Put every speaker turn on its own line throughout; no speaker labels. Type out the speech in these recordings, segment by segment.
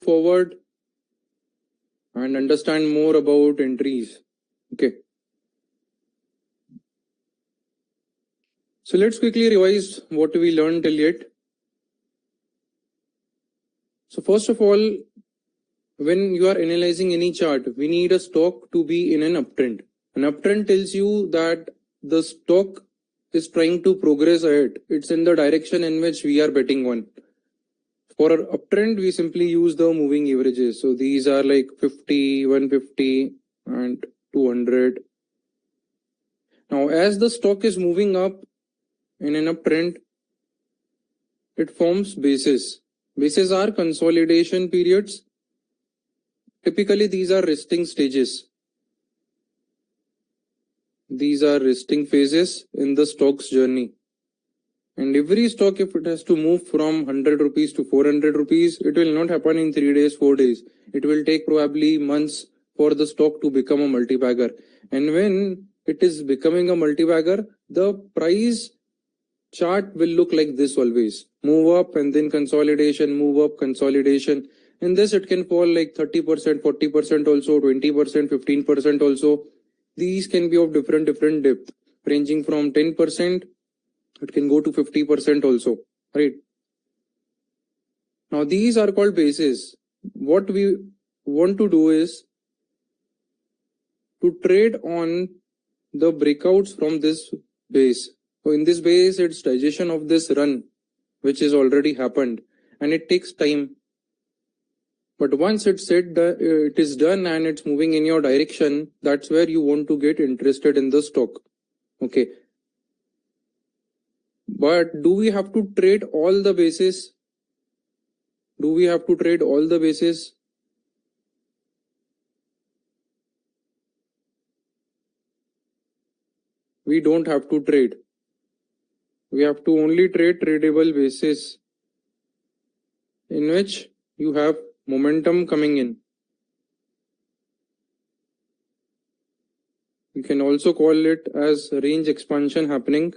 forward and understand more about entries. Okay. So let's quickly revise what we learned till yet. So first of all, when you are analyzing any chart, we need a stock to be in an uptrend. An uptrend tells you that the stock is trying to progress ahead. It's in the direction in which we are betting on. For an uptrend, we simply use the moving averages. So these are like 50, 150 and 200. Now, as the stock is moving up in an uptrend, it forms bases. Bases are consolidation periods. Typically, these are resting stages. These are resting phases in the stock's journey. And every stock, if it has to move from 100 rupees to 400 rupees, it will not happen in 3 days, 4 days. It will take probably months for the stock to become a multi-bagger. And when it is becoming a multi-bagger, the price chart will look like this always. Move up and then consolidation, move up, consolidation. In this, it can fall like 30%, 40% also, 20%, 15% also. These can be of different depth, ranging from 10%, it can go to 50% also, right? Now, these are called bases. What we want to do is to trade on the breakouts from this base. So in this base, it's digestion of this run, which has already happened, and it takes time. But once it's said that it is done and it's moving in your direction, that's where you want to get interested in the stock. Okay. But do we have to trade all the bases? Do we have to trade all the bases? We don't have to trade. We have to only trade tradable bases in which you have momentum coming in. You can also call it as range expansion happening.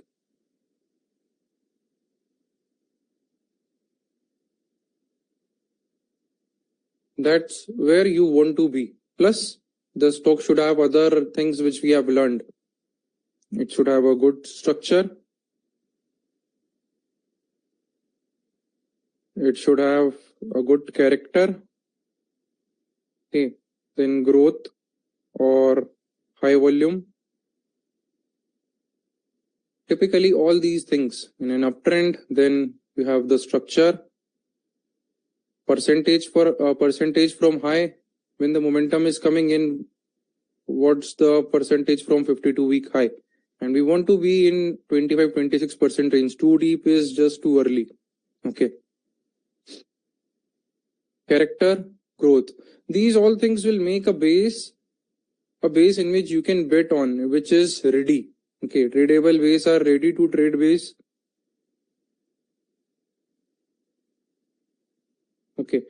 That's where you want to be. Plus, the stock should have other things which we have learned. It should have a good structure. It should have a good character. Okay. Then growth or high volume. Typically, all these things in an uptrend, then you have the structure, percentage from high. When the momentum is coming in, what's the percentage from 52-week high? And we want to be in 25-26% range. Too deep is just too early. Okay. Character, growth. These all things will make a base in which you can bet on, which is ready. Okay, tradable base are ready to trade base. Okay.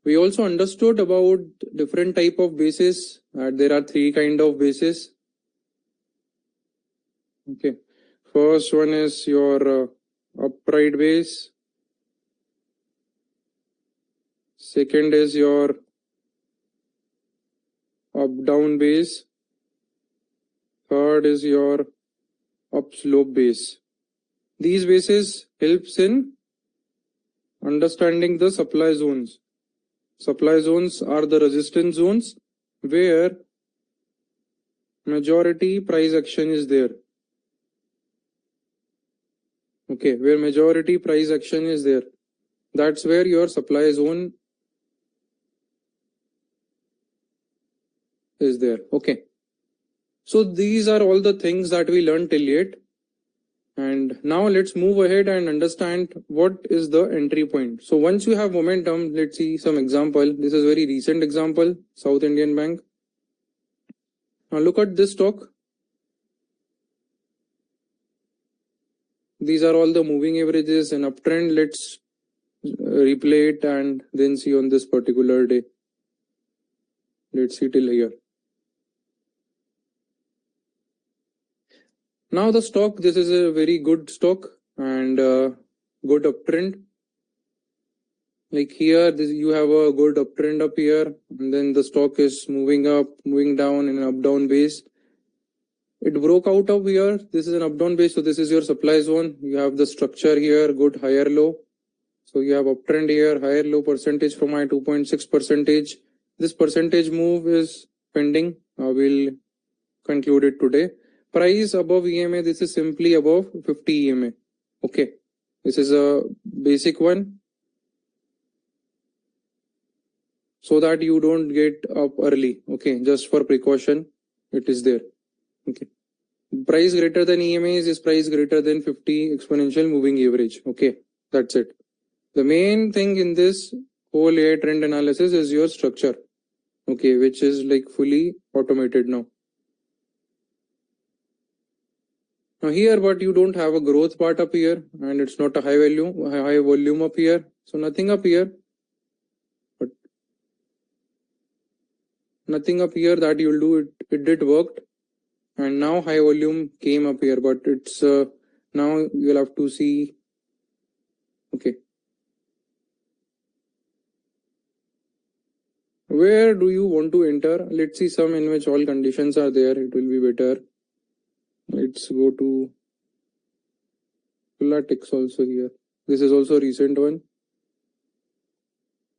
We also understood about different type of bases. There are 3 kind of bases. Okay. First one is your upright base. Second is your up-down base. Third is your up-slope base. These bases helps in understanding the supply zones. Supply zones are the resistance zones where majority price action is there. Okay, where majority price action is there. That's where your supply zone is there. Okay. So these are all the things that we learned till yet. And now let's move ahead and understand what is the entry point. So once you have momentum, let's see some example. This is very recent example, South Indian Bank. Now look at this stock. These are all the moving averages and uptrend. Let's replay it and then see on this particular day. Let's see till here. Now the stock, this is a very good stock and good uptrend. Like here, you have a good uptrend up here, and then the stock is moving up, moving down in an up-down base. It broke out of here. This is an up-down base, so this is your supply zone. You have the structure here, good higher low. So you have uptrend here, higher low percentage from my 2.6 percentage. This percentage move is pending. We'll conclude it today. Price above EMA, this is simply above 50 EMA. Okay, this is a basic one, so that you don't get up early. Okay, just for precaution, it is there. Okay, price greater than EMA is price greater than 50 exponential moving average. Okay, that's it. The main thing in this whole AI trend analysis is your structure. Okay, which is like fully automated now. Now here, but you don't have a growth part up here, and it's not a high volume up here. So nothing up here, but nothing up here that you'll do. It did worked, and now high volume came up here, but it's now you'll have to see. Okay, where do you want to enter? Let's see some in which all conditions are there. It will be better. Let's go to Latix also here. This is also a recent one.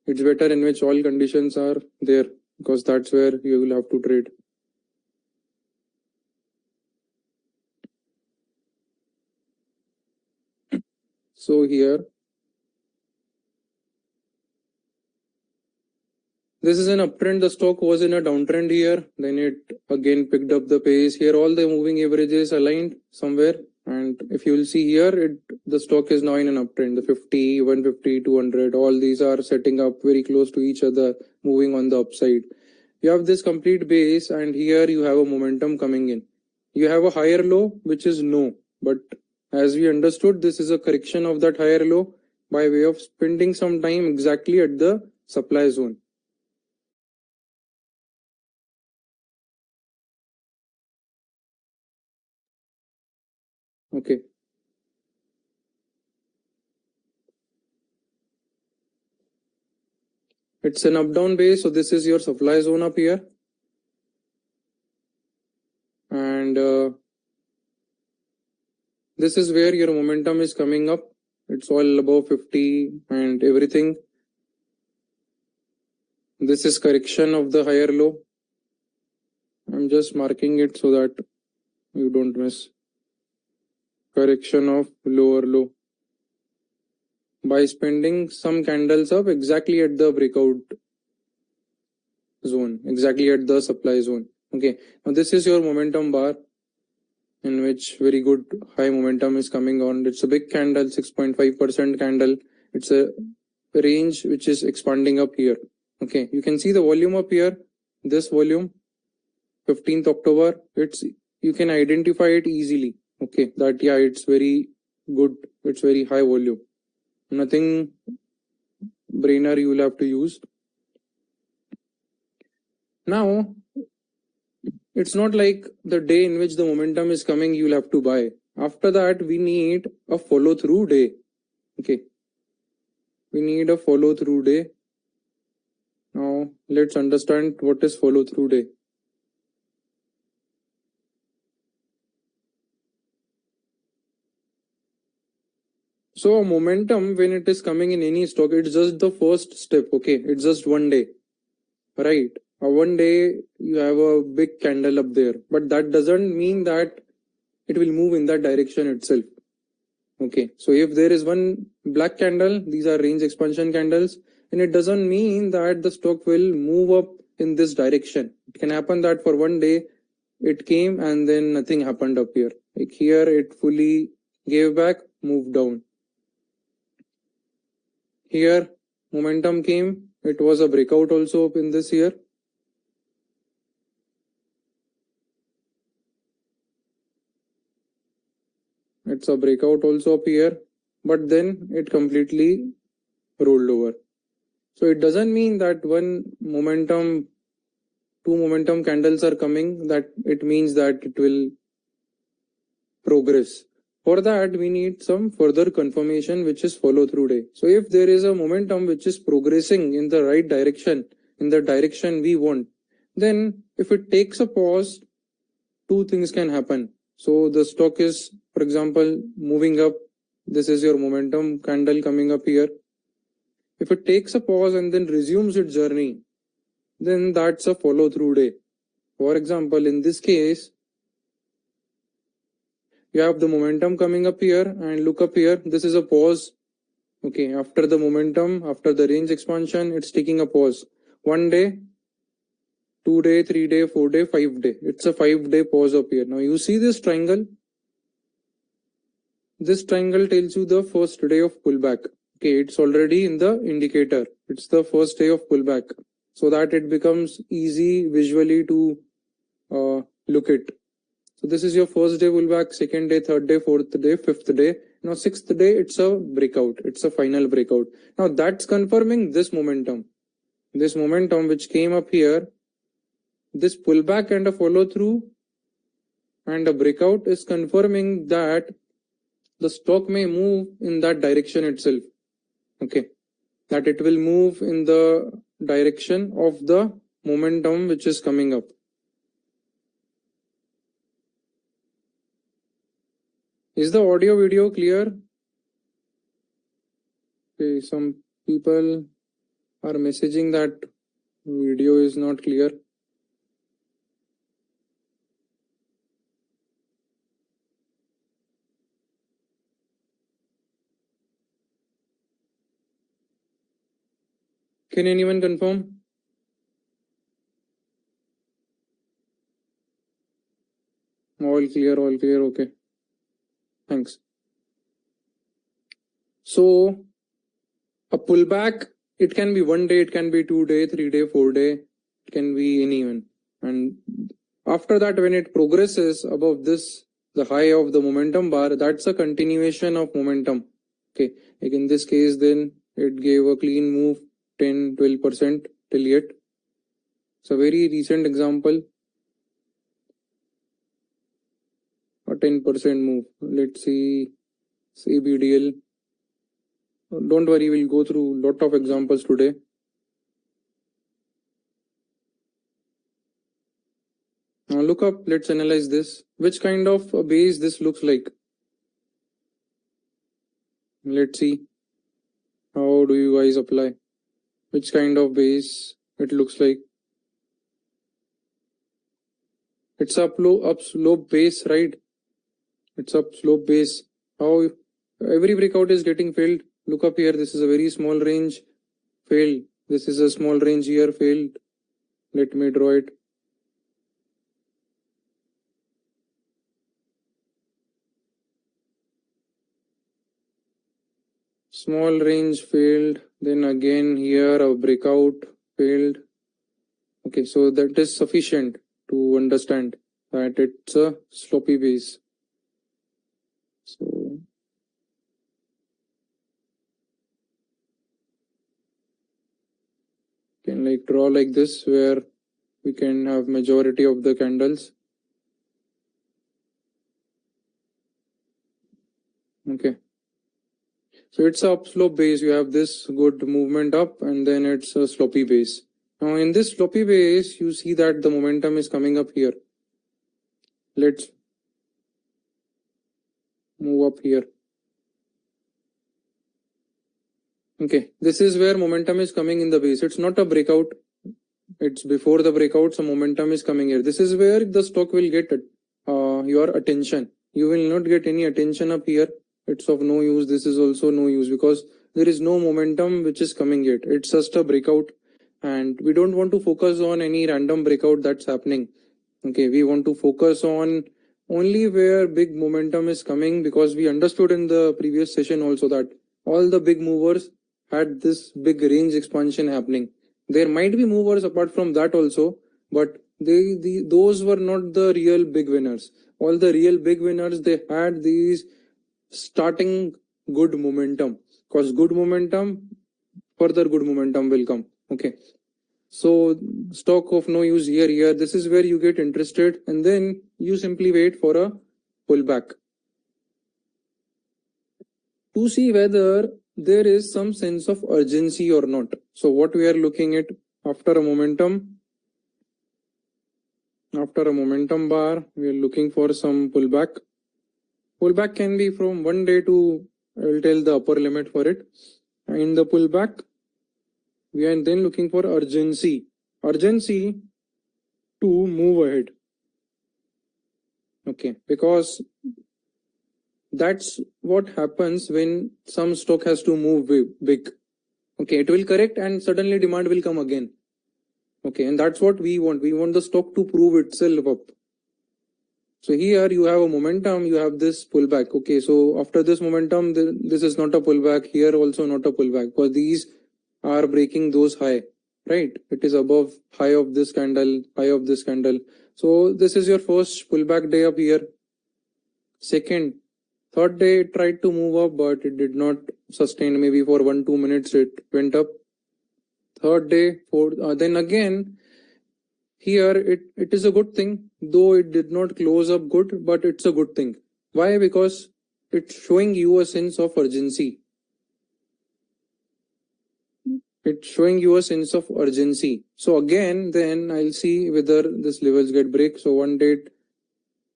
It's better in which all conditions are there, because that's where you will have to trade. So here, this is an uptrend. The stock was in a downtrend here. Then it again picked up the pace. Here all the moving averages aligned somewhere. And if you will see here, the stock is now in an uptrend. The 50, 150, 200, all these are setting up very close to each other, moving on the upside. You have this complete base, and here you have a momentum coming in. You have a higher low, which is no. But as we understood, this is a correction of that higher low by way of spending some time exactly at the supply zone. Okay. It's an up-down base, so this is your supply zone up here. And this is where your momentum is coming up. It's all above 50 and everything. This is correction of the higher low. I'm just marking it so that you don't miss. Correction of lower low by spending some candles up exactly at the breakout zone, exactly at the supply zone. Okay, now this is your momentum bar, in which very good high momentum is coming on. It's a big candle, 6.5% candle. It's a range which is expanding up here. Okay, you can see the volume up here. This volume, 15th October, you can identify it easily. Okay, that yeah, it's very good. It's very high volume. Nothing brainer you will have to use. Now, it's not like the day in which the momentum is coming, you'll have to buy. After that, we need a follow through day. Okay. We need a follow through day. Now, let's understand what is follow through day. So momentum, when it is coming in any stock, it's just the first step. Okay. It's just one day. Right. One day you have a big candle up there, but that doesn't mean that it will move in that direction itself. Okay, so if there is one black candle, these are range expansion candles, and it doesn't mean that the stock will move up in this direction. It can happen that for one day it came and then nothing happened up here. Like here it fully gave back, moved down. Here momentum came, it was a breakout also up in this here. It's a breakout also up here, but then it completely rolled over. So it doesn't mean that two momentum candles are coming, that it means that it will progress. For that, we need some further confirmation, which is follow through day. So if there is a momentum which is progressing in the right direction, in the direction we want, then if it takes a pause, two things can happen. So the stock is, for example, moving up. This is your momentum candle coming up here. If it takes a pause and then resumes its journey, then that's a follow through day. For example, in this case, you have the momentum coming up here and look up here. This is a pause. Okay, after the momentum, after the range expansion, it's taking a pause. 1 day, 2 day, 3 day, 4 day, 5 day. It's a 5-day pause up here. Now you see this triangle. This triangle tells you the first day of pullback. Okay, it's already in the indicator. It's the first day of pullback, so that it becomes easy visually to look at. So this is your first day pullback, second day, third day, fourth day, fifth day. Now sixth day, it's a breakout. It's a final breakout. Now that's confirming this momentum. This momentum which came up here, this pullback and a follow through and a breakout is confirming that the stock may move in that direction itself. Okay, that it will move in the direction of the momentum which is coming up. Is the audio video clear? Okay, some people are messaging that video is not clear. Can anyone confirm? All clear, okay. Thanks. So a pullback, it can be 1 day, it can be 2 day, 3 day, 4 day, it can be any even. And after that, when it progresses above this, the high of the momentum bar, that's a continuation of momentum. Okay, like in this case, then it gave a clean move 10-12% till yet. It's a very recent example. A 10% move. Let's see CBDL. Don't worry, we'll go through a lot of examples today. Now look up, let's analyze this. Which kind of a base this looks like? Let's see. How do you guys apply? Which kind of base it looks like? It's up slope base, right? It's up slope base. How every breakout is getting failed. Look up here. This is a very small range. Failed. This is a small range here. Failed. Let me draw it. Small range failed. Then again here a breakout failed. Okay, so that is sufficient to understand that it's a sloppy base. So can like draw like this where we can have majority of the candles. Okay, so it's a upslope base. You have this good movement up and then it's a sloppy base. Now in this sloppy base, you see that the momentum is coming up here. Let's move up here. Okay, this is where momentum is coming in the base. It's not a breakout. It's before the breakout, so momentum is coming here. This is where the stock will get your attention. You will not get any attention up here. It's of no use. This is also no use because there is no momentum which is coming yet. It's just a breakout and we don't want to focus on any random breakout that's happening. Okay, we want to focus on only where big momentum is coming, because we understood in the previous session also that all the big movers had this big range expansion happening. There might be movers apart from that also, but those were not the real big winners. All the real big winners, they had these starting good momentum, because good momentum, further good momentum will come. Okay, so stock of no use here. This is where you get interested and then you simply wait for a pullback. to see whether there is some sense of urgency or not. So what we are looking at after a momentum bar, we are looking for some pullback. Pullback can be from 1 day to, I will tell the upper limit for it. In the pullback, we are then looking for urgency to move ahead. Okay, because that's what happens when some stock has to move big. Okay, it will correct and suddenly demand will come again. Okay, and that's what we want. We want the stock to prove itself up. So here you have a momentum, you have this pullback. Okay, so after this momentum, this is not a pullback. Here also not a pullback, because these are breaking those high, right? It is above high of this candle, high of this candle. So this is your first pullback day up here. Second, third day it tried to move up, but it did not sustain. Maybe for 1-2 minutes it went up. Third day, fourth, then again, here it is a good thing, though it did not close up good, but it's a good thing. Why? Because it's showing you a sense of urgency. It's showing you a sense of urgency. So again, then I'll see whether this levels get break. So 1 day,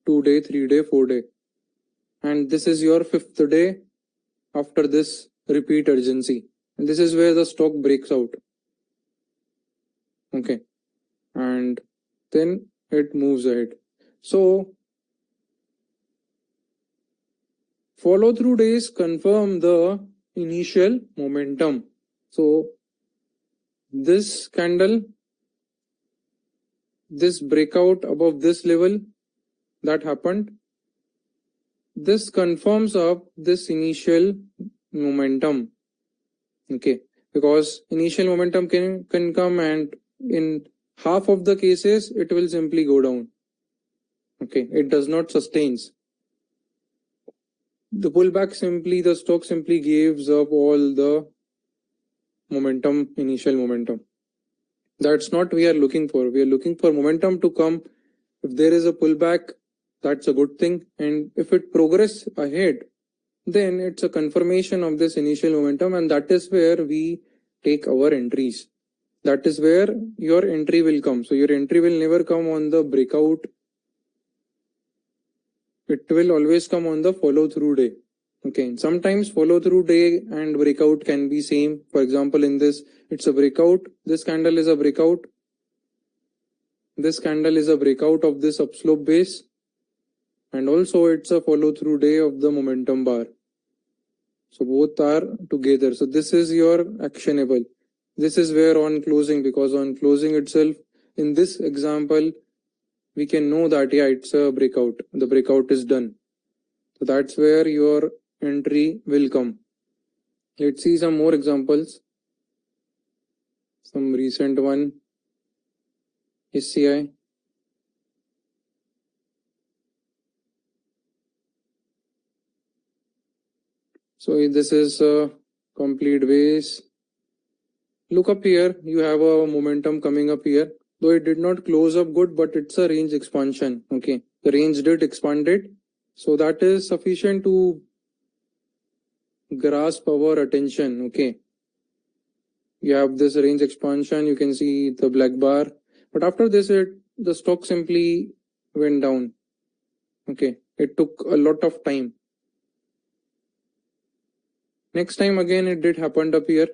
2 day, 3 day, 4 day. And this is your 5th day after this repeat urgency. And this is where the stock breaks out. Okay. And then it moves ahead. So follow through days confirm the initial momentum. So this candle, this breakout above this level that happened, this confirms up this initial momentum. Okay, because initial momentum can come, and in half of the cases it will simply go down. Okay, it does not sustains. The pullback simply, the stock simply gives up all the momentum, initial momentum. That's not we are looking for. We are looking for momentum to come. If there is a pullback, that's a good thing. And if it progress ahead, then it's a confirmation of this initial momentum, and that is where we take our entries. That is where your entry will come. So your entry will never come on the breakout. It will always come on the follow through day. Okay, sometimes follow through day and breakout can be same. For example, in this, it's a breakout. This candle is a breakout. This candle is a breakout of this upslope base. And also it's a follow through day of the momentum bar. So both are together. So this is your actionable. This is where on closing, because on closing itself, in this example, we can know that, yeah, it's a breakout. The breakout is done. So that's where your entry will come. Let's see some more examples. Some recent one. SCI. So this is a complete base. Look up here. You have a momentum coming up here. Though it did not close up good, but it's a range expansion. Okay. The range did expanded. So that is sufficient to grasp our attention. Okay. You have this range expansion. You can see the black bar. But after this, the stock simply went down. Okay. It took a lot of time. Next time again, it did happen up here.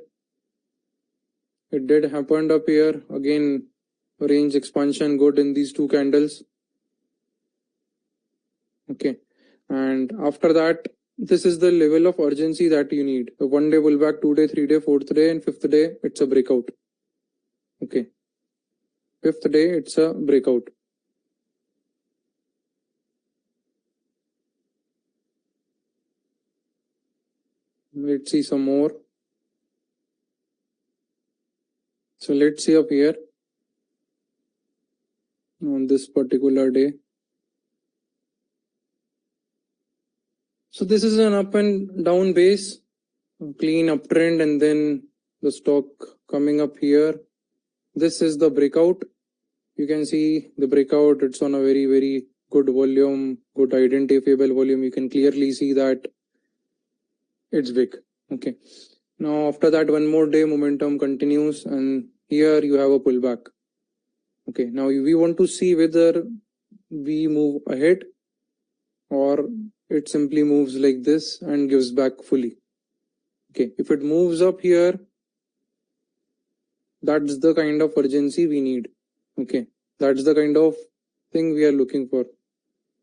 It did happen up here. Again, range expansion good in these two candles. Okay. And after that, this is the level of urgency that you need. The 1 day pullback, 2 day, 3 day, 4th day, and 5th day, it's a breakout. Okay. 5th day, it's a breakout. Let's see some more. So let's see up here on this particular day. So this is an up and down base, clean uptrend, and then the stock coming up here. This is the breakout. You can see the breakout. It's on a very, very good volume, good identifiable volume. You can clearly see that it's big. Okay. Now after that, one more day momentum continues, and here you have a pullback. Okay. Now we want to see whether we move ahead or it simply moves like this and gives back fully. Okay. If it moves up here, that's the kind of urgency we need. Okay. That's the kind of thing we are looking for.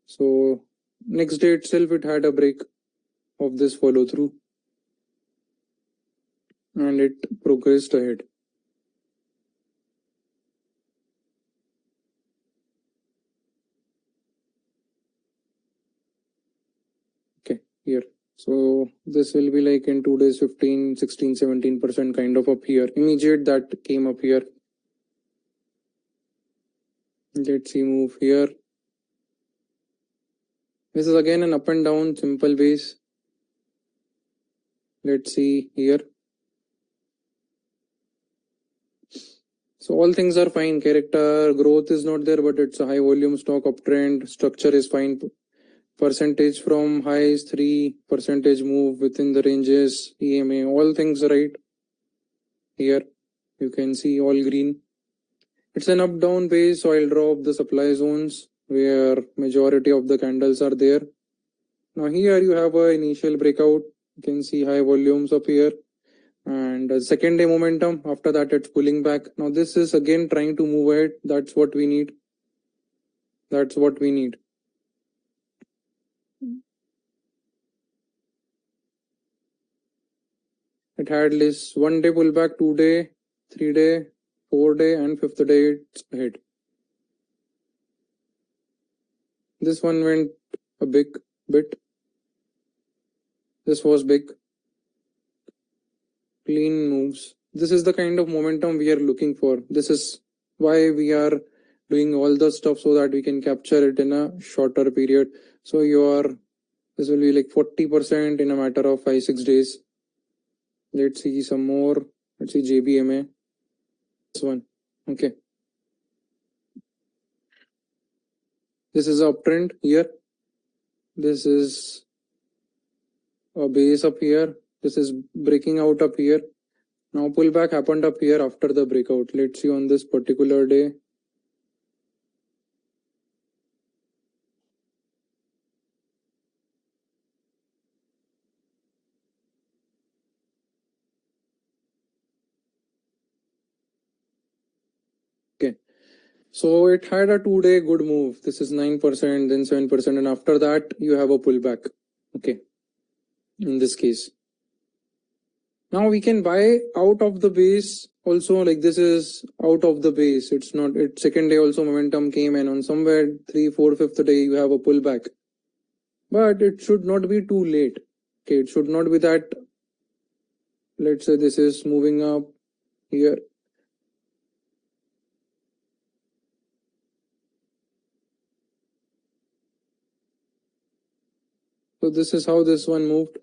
So next day itself, it had a break of this follow through and it progressed ahead. Okay, here. So this will be like in 2 days, 15, 16, 17% kind of up here. Immediate that came up here. Let's see, move here. This is again an up and down simple base. Let's see here. So all things are fine. Character growth is not there, but it's a high volume stock uptrend. Structure is fine. Percentage from highs 3% move within the ranges. EMA, all things right. Here you can see all green. It's an up down base. Oil drop the supply zones where majority of the candles are there. Now here you have a initial breakout. You can see high volumes up here. And second day momentum, after that it's pulling back. Now this is again trying to move ahead. That's what we need. That's what we need. It had this 1 day pullback, 2 day, 3 day, 4 day, and 5th day it's ahead. This one went a big bit. This was big. Clean moves. This is the kind of momentum we are looking for. This is why we are doing all the stuff so that we can capture it in a shorter period. So this will be like 40% in a matter of 5-6 days. Let's see some more. Let's see JBMA. This one. Okay. This is a uptrend here. This is a base up here. This is breaking out up here. Now pullback happened up here after the breakout. Let's see on this particular day. Okay. So it had a 2-day good move. This is 9%, then 7%, and after that you have a pullback. Okay. In this case. Now we can buy out of the base also, like this is out of the base. It's not, it's second day also momentum came and on somewhere 3, 4, 5th day you have a pullback. But it should not be too late. Okay, it should not be that, let's say this is moving up here. So this is how this one moved.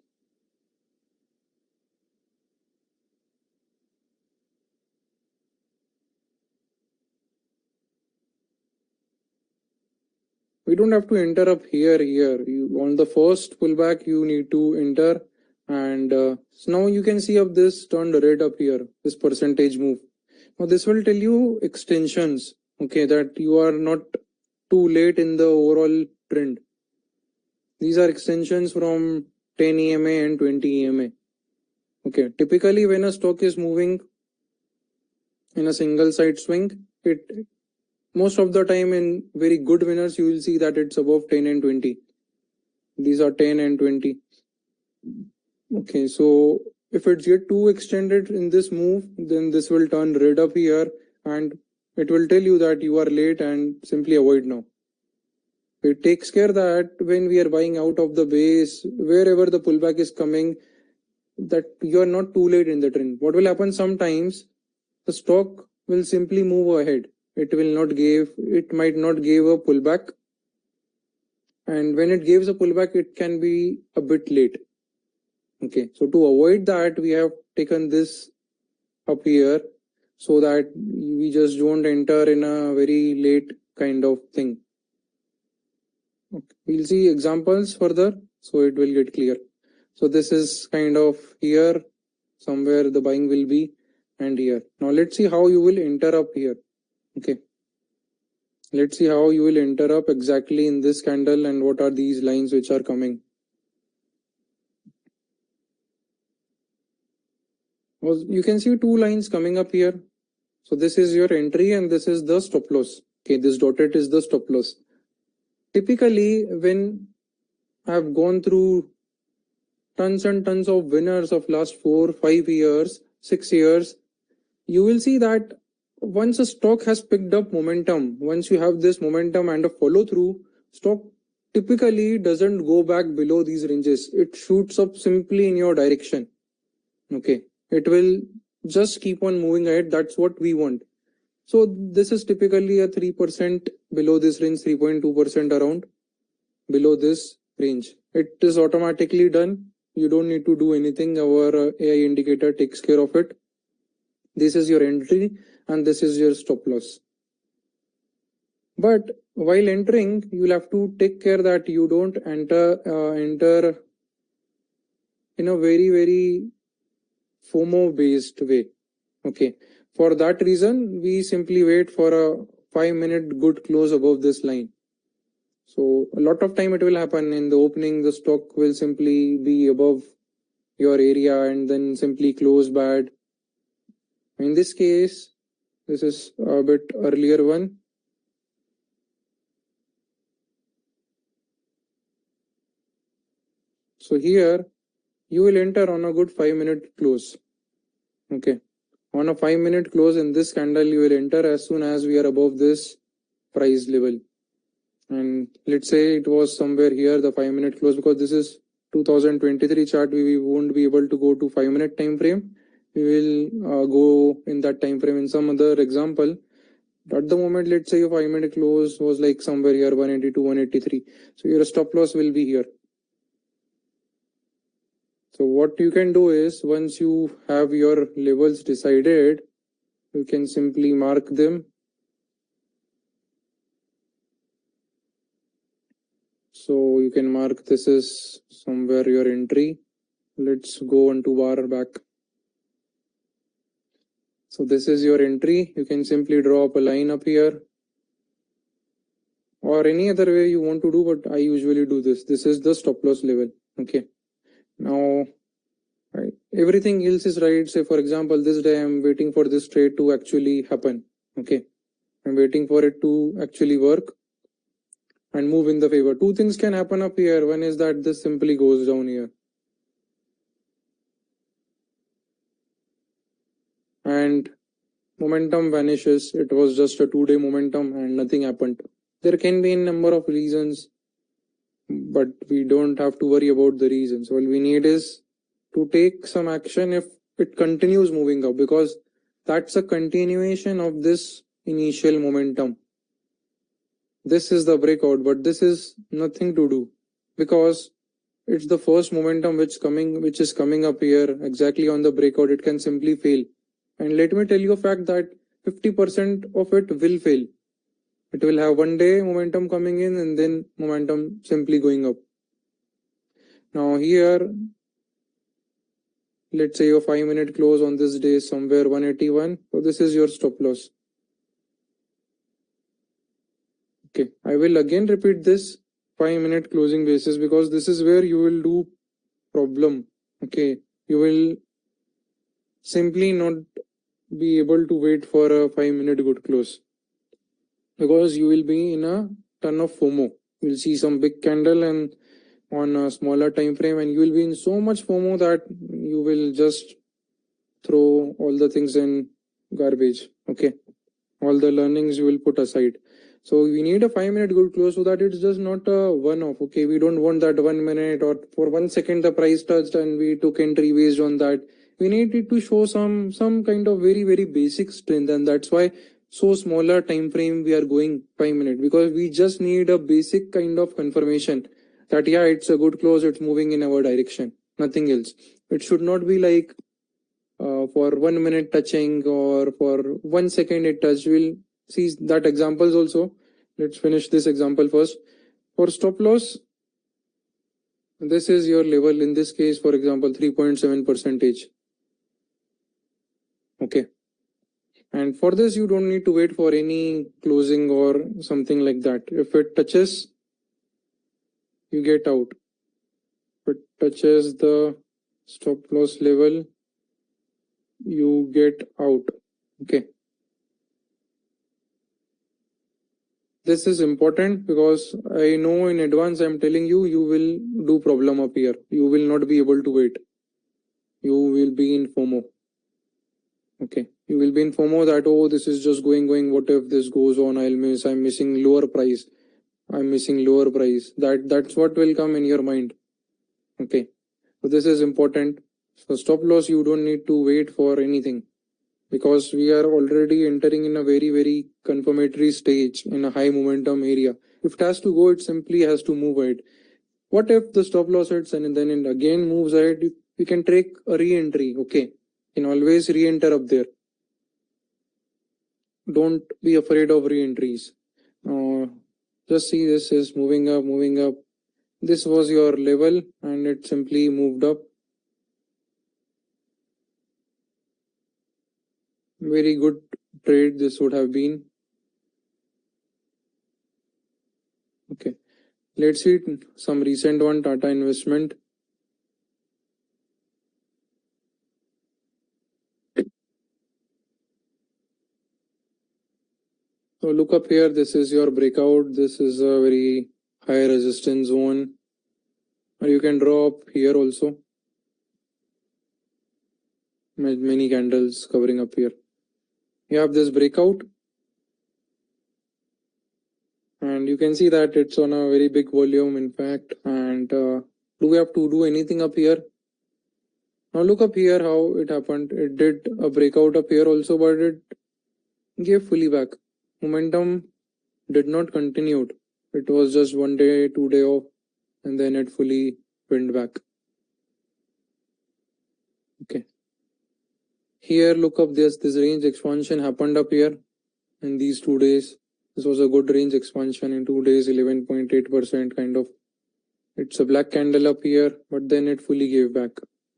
We don't have to enter up here. You on the first pullback you need to enter, and so now you can see up this turned red up here, this percentage move. Now this will tell you extensions, okay, that you are not too late in the overall trend. These are extensions from 10 EMA and 20 EMA. Okay, typically when a stock is moving in a single side swing, it most of the time in very good winners you will see that it's above 10 and 20. These are 10 and 20. Okay, so if it's yet too extended in this move, then this will turn red up here and it will tell you that you are late and simply avoid now. It takes care that when we are buying out of the base, wherever the pullback is coming, that you are not too late in the trend. What will happen sometimes, the stock will simply move ahead. It might not give a pullback. And when it gives a pullback, it can be a bit late. Okay, so to avoid that, we have taken this up here so that we just don't enter in a very late kind of thing. Okay. We'll see examples further, so it will get clear. So this is kind of here, somewhere the buying will be, and here. Now let's see how you will enter up here. Okay. Let's see how you will enter up exactly in this candle and what are these lines which are coming. Well, you can see two lines coming up here. So this is your entry and this is the stop loss. Okay, this dotted is the stop loss. Typically, when I've gone through tons and tons of winners of last 4, 5 years, 6 years, you will see that once a stock has picked up momentum, once you have this momentum and a follow through, stock typically doesn't go back below these ranges. It shoots up simply in your direction. Okay, it will just keep on moving ahead. That's what we want. So this is typically a 3% below this range, 3.2% around below this range. It is automatically done. You don't need to do anything. Our AI indicator takes care of it. This is your entry and this is your stop loss. But while entering, you'll have to take care that you don't enter in a very, very FOMO based way. Okay. For that reason, we simply wait for a 5-minute good close above this line. So a lot of time it will happen in the opening, the stock will simply be above your area and then simply close bad. In this case, this is a bit earlier one. So here you will enter on a good 5-minute close. Okay. On a 5-minute close in this candle, you will enter as soon as we are above this price level. And let's say it was somewhere here, the 5-minute close, because this is 2023 chart, we won't be able to go to 5-minute time frame. We will go in that time frame in some other example. At the moment, let's say your 5-minute close was like somewhere here, 182, 183. So your stop loss will be here. So what you can do is, once you have your levels decided, you can simply mark them. So you can mark this is somewhere your entry. Let's go on to bar back. So this is your entry. You can simply draw up a line up here. Or any other way you want to do, but I usually do this. This is the stop loss level. Okay. Now, right, everything else is right. Say for example, this day I'm waiting for this trade to actually happen. Okay. I'm waiting for it to actually work and move in the favor. Two things can happen up here. One is that this simply goes down here. And momentum vanishes. It was just a 2-day momentum and nothing happened. There can be a number of reasons, but we don't have to worry about the reasons. All we need is to take some action if it continues moving up, because that's a continuation of this initial momentum. This is the breakout, but this is nothing to do because it's the first momentum which is coming up here exactly on the breakout. It can simply fail. And let me tell you a fact that 50% of it will fail. It will have one day momentum coming in and then momentum simply going up. Now here, let's say your 5-minute close on this day is somewhere 181. So this is your stop loss. Okay, I will again repeat this 5-minute closing basis because this is where you will do problem. Okay, you will simply not be able to wait for a 5-minute good close because you will be in a ton of FOMO. You'll see some big candle and on a smaller time frame, and you will be in so much FOMO that you will just throw all the things in garbage. Okay, all the learnings you will put aside. So we need a 5-minute good close so that it's just not a one-off. Okay, we don't want that 1 minute or for 1 second the price touched and we took entry based on that. We need it to show some kind of very, very basic strength, and that's why so smaller time frame we are going 5 minutes, because we just need a basic kind of confirmation that yeah, it's a good close, it's moving in our direction, nothing else. It should not be like for 1 minute touching or for 1 second it touched. We'll see that examples also. Let's finish this example first. For stop loss, This is your level. In this case, for example, 3.7%. Okay. And for this, you don't need to wait for any closing or something like that. If it touches, you get out. If it touches the stop loss level, you get out. Okay. This is important because I know in advance I'm telling you, you will do problem up here. You will not be able to wait. You will be in FOMO. Okay. You will be in FOMO that, oh, this is just going. What if this goes on? I'm missing lower price. I'm missing lower price. That's what will come in your mind. Okay. So this is important. So stop loss, you don't need to wait for anything, because we are already entering in a very, very confirmatory stage in a high momentum area. If it has to go, it simply has to move ahead. What if the stop loss hits and then it again moves ahead? We can take a re-entry. Okay. You can always re-enter up there. Don't be afraid of re-entries. Just see, this is moving up. This was your level and it simply moved up. Very good trade this would have been. Okay. Let's see some recent one, Tata Investment. So look up here, this is your breakout. This is a very high resistance zone. Or you can draw up here also. Many candles covering up here. You have this breakout. And you can see that it's on a very big volume, in fact. And do we have to do anything up here? Now look up here how it happened. It did a breakout up here also, but it gave fully back. Momentum did not continue. It was just 1 day, 2 day off, and then it fully went back. Okay. Here, look up this range expansion happened up here in these 2 days. This was a good range expansion in 2 days, 11.8% kind of. It's a black candle up here, but then it fully gave back.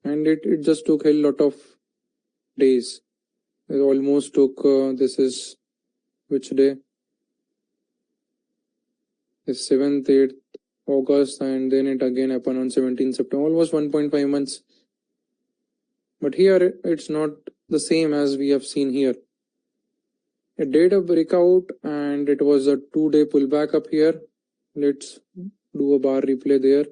And it just took a lot of days. It almost took, this is which day? It's 7th, 8th August, and then it again happened on 17th September, almost 1.5 months. But here it's not the same as we have seen here. It did a breakout and it was a 2 day pullback up here. Let's do a bar replay there.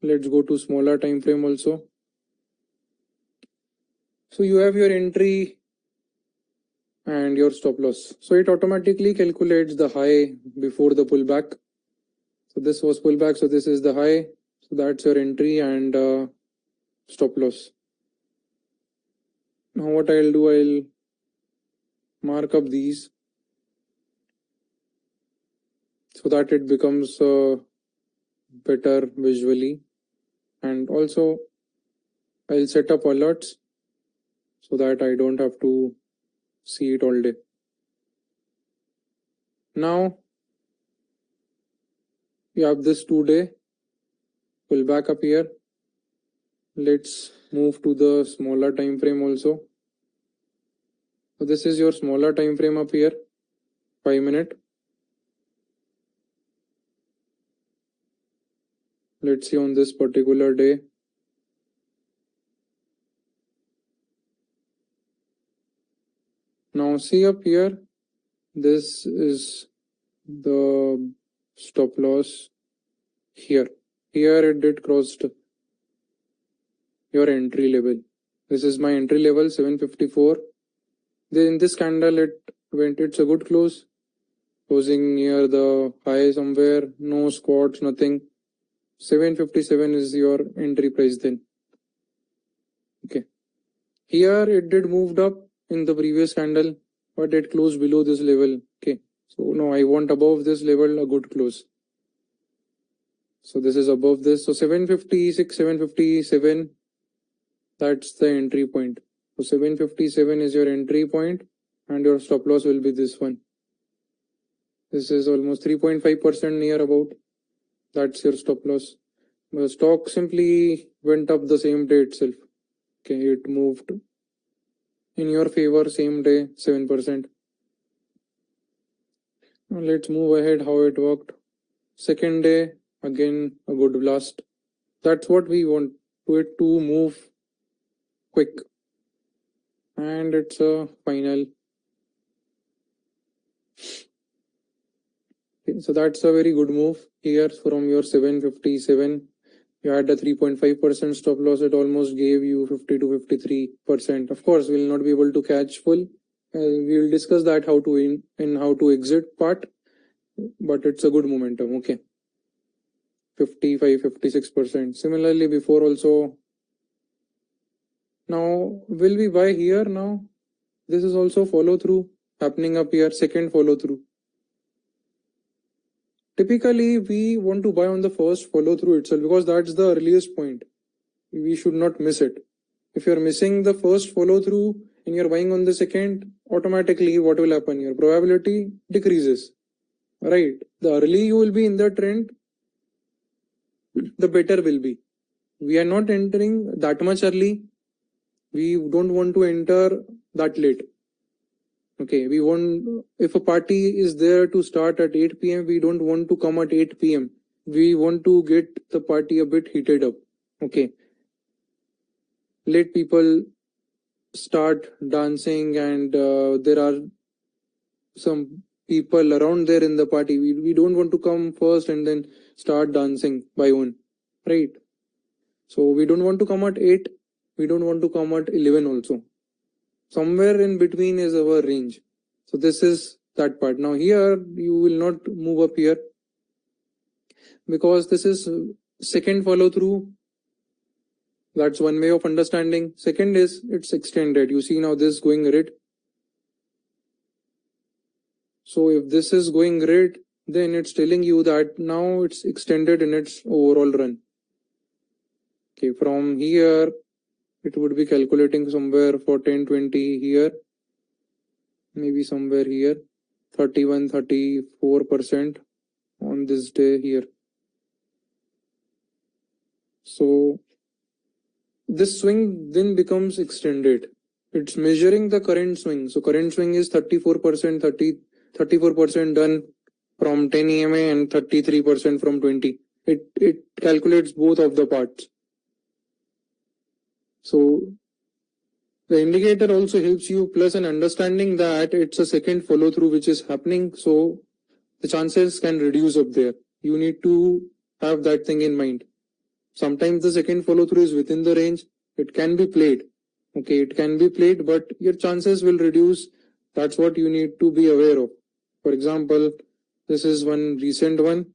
Let's go to smaller time frame also. So you have your entry and your stop loss. So it automatically calculates the high before the pullback. So this was pullback, so this is the high. So that's your entry and stop loss. Now what I'll do, I'll mark up these so that it becomes better visually, and also I'll set up alerts so that I don't have to see it all day. Now you have this 2 day pullback up here. Let's move to the smaller time frame also. So this is your smaller time frame up here, 5 minute. Let's see on this particular day. Now see up here, this is the stop loss here. Here it did crossed your entry level. This is my entry level, 754. Then in this candle it's a good close, closing near the high somewhere, no squats, nothing. 757 is your entry price then. Okay. Here it did moved up in the previous candle, but it closed below this level. Okay. So now I want above this level a good close. So this is above this. So 756, 757, that's the entry point. So 757 is your entry point and your stop loss will be this one. This is almost 3.5% near about. That's your stop loss. The stock simply went up the same day itself. Okay, it moved in your favor same day 7%. Now let's move ahead how it worked. Second day, again a good blast. That's what we want to it to move quick. And it's a final. Okay, so that's a very good move here from your 757. You had a 3.5% stop loss. It almost gave you 50 to 53%. Of course, we'll not be able to catch full. We will discuss that how to in and how to exit part, but it's a good momentum. Okay, 55, 56%. Similarly, before also. Now, will we buy here now? This is also follow through happening up here. Second follow through. Typically, we want to buy on the first follow through itself because that's the earliest point. We should not miss it. If you're missing the first follow through and you're buying on the second, automatically what will happen? Your probability decreases, right? The early you will be in the trend, the better will be. We are not entering that much early. We don't want to enter that late. Okay, we want, if a party is there to start at 8 p.m., we don't want to come at 8 p.m. We want to get the party a bit heated up. Okay, let people start dancing and there are some people around there in the party. We don't want to come first and then start dancing by one, right? So we don't want to come at 8. We don't want to come at 11 also. Somewhere in between is our range. So this is that part. Now here you will not move up here because this is second follow through. That's one way of understanding. Second is it's extended. You see now this going red. So if this is going red, then it's telling you that now it's extended in its overall run. Okay, from here it would be calculating somewhere for 10-20 here, maybe somewhere here, 31-34% on this day here. So this swing then becomes extended. It's measuring the current swing. So current swing is 34%, 34% done from 10 EMA and 33% from 20. It calculates both of the parts. So the indicator also helps you plus an understanding that it's a second follow through which is happening. So the chances can reduce up there. You need to have that thing in mind. Sometimes the second follow through is within the range. It can be played. Okay, it can be played, but your chances will reduce. That's what you need to be aware of. For example, this is one recent one.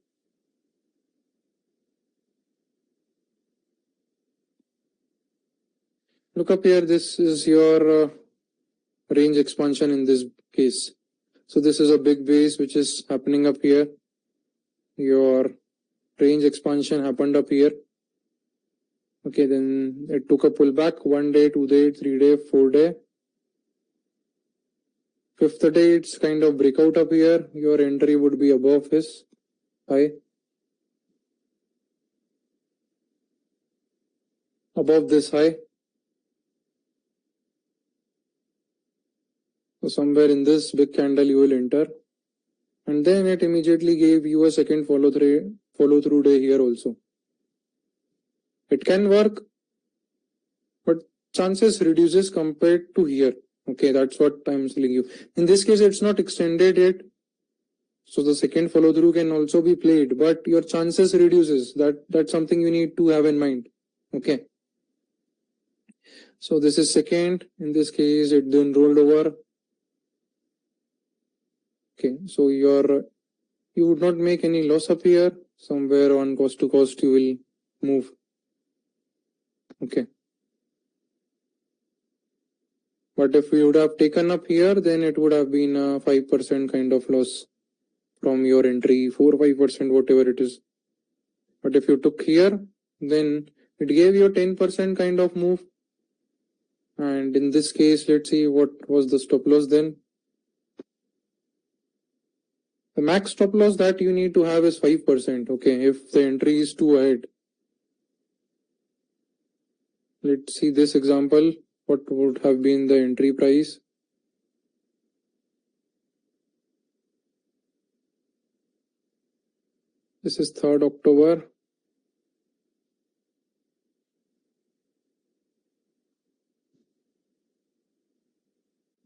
Look up here, this is your range expansion in this case. So this is a big base which is happening up here. Your range expansion happened up here. Okay, then it took a pullback 1 day, 2 day, 3 day, 4 day. 5th day, it's kind of breakout up here. Your entry would be above his high. Above this high. So somewhere in this big candle you will enter. And then it immediately gave you a second follow through day here also. It can work, but chances reduces compared to here. Okay, that's what I'm telling you. In this case, it's not extended yet. So the second follow through can also be played, but your chances reduces. That's something you need to have in mind. Okay. So this is second. In this case, it then rolled over. Okay, so you would not make any loss up here. Somewhere on cost to cost you will move. Okay. But if we would have taken up here, then it would have been a 5% kind of loss from your entry, 4-5%, whatever it is. But if you took here, then it gave you a 10% kind of move. And in this case, let's see what was the stop loss then. The max stop loss that you need to have is 5%. Okay, if the entry is too ahead. Let's see this example. What would have been the entry price? This is 3rd October.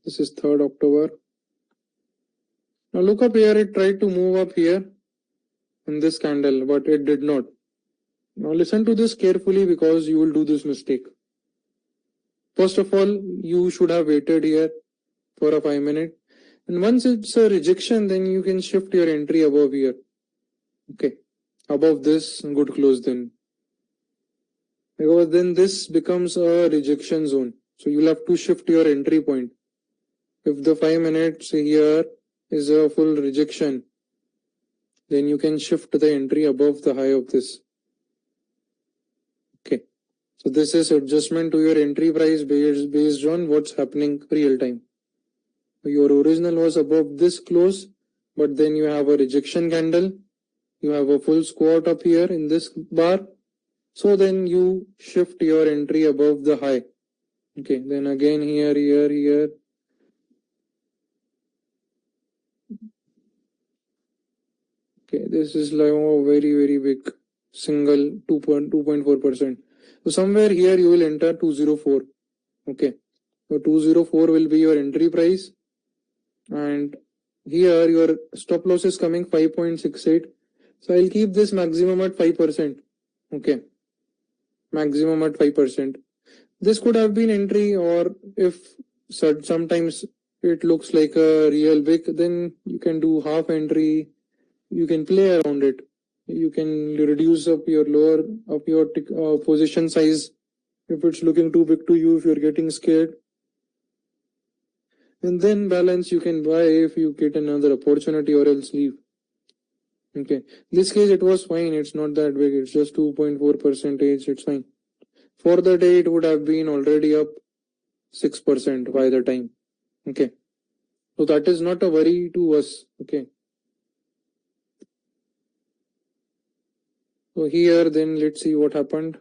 This is 3rd October. Now look up here, it tried to move up here in this candle, but it did not. Now listen to this carefully because you will do this mistake. First of all, you should have waited here for a 5 minute. And once it's a rejection, then you can shift your entry above here. Okay, above this, good close then. Because then this becomes a rejection zone. So you'll have to shift your entry point. If the 5 minutes here is a full rejection, then you can shift the entry above the high of this. Okay, so this is adjustment to your entry price based on what's happening real time. Your original was above this close, but then you have a rejection candle. You have a full squat up here in this bar. So then you shift your entry above the high. Okay, then again here. Okay, this is like a very big single 2.4%. So somewhere here you will enter 204. Okay, so 204 will be your entry price, and here your stop loss is coming 5.68. So I'll keep this maximum at 5%. Okay, maximum at 5%. This could have been entry, or if sometimes it looks like a real big, then you can do half entry. You can play around it. You can reduce up your position size if it's looking too big to you, if you're getting scared. And then balance you can buy if you get another opportunity, or else leave. Okay, this case it was fine. It's not that big. It's just 2.4%. It's fine. For the day, it would have been already up 6% by the time. Okay, so that is not a worry to us. Okay. So here, then let's see what happened.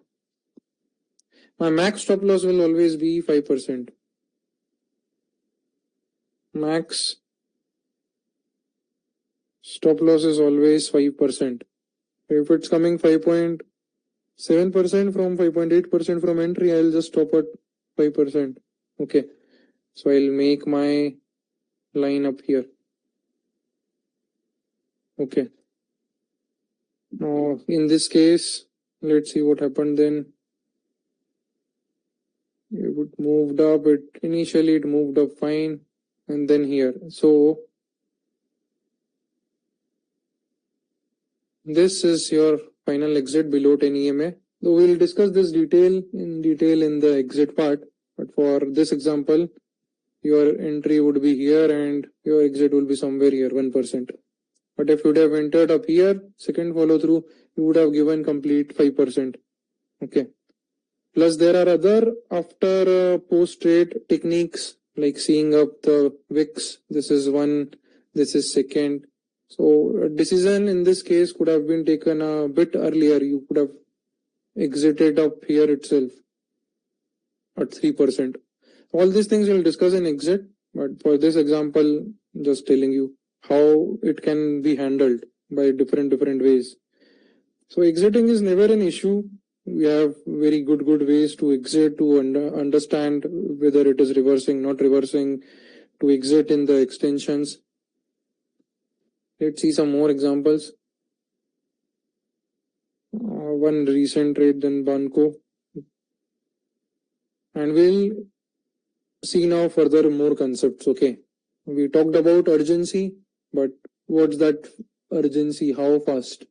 My max stop loss will always be 5%. Max stop loss is always 5%. If it's coming 5.7% from 5.8% from entry, I'll just stop at 5%. Okay, so I'll make my line up here. Okay. Now, in this case, let's see what happened then. It moved up. Initially it moved up fine, and then here. So this is your final exit below 10 EMA. So we'll discuss this in detail in the exit part. But for this example, your entry would be here and your exit will be somewhere here, 1%. But if you would have entered up here, second follow through, you would have given complete 5%. Okay. Plus there are other after post trade techniques like seeing up the wicks. This is one, this is second. So a decision in this case could have been taken a bit earlier. You could have exited up here itself at 3%. All these things we'll discuss in exit, but for this example, just telling you how it can be handled by different ways. So exiting is never an issue. We have very good ways to exit, to understand whether it is reversing, not reversing, to exit in the extensions. Let's see some more examples. One recent trade, then Banco. And we'll see now further more concepts. Okay, we talked about urgency, but what's that urgency? How fast?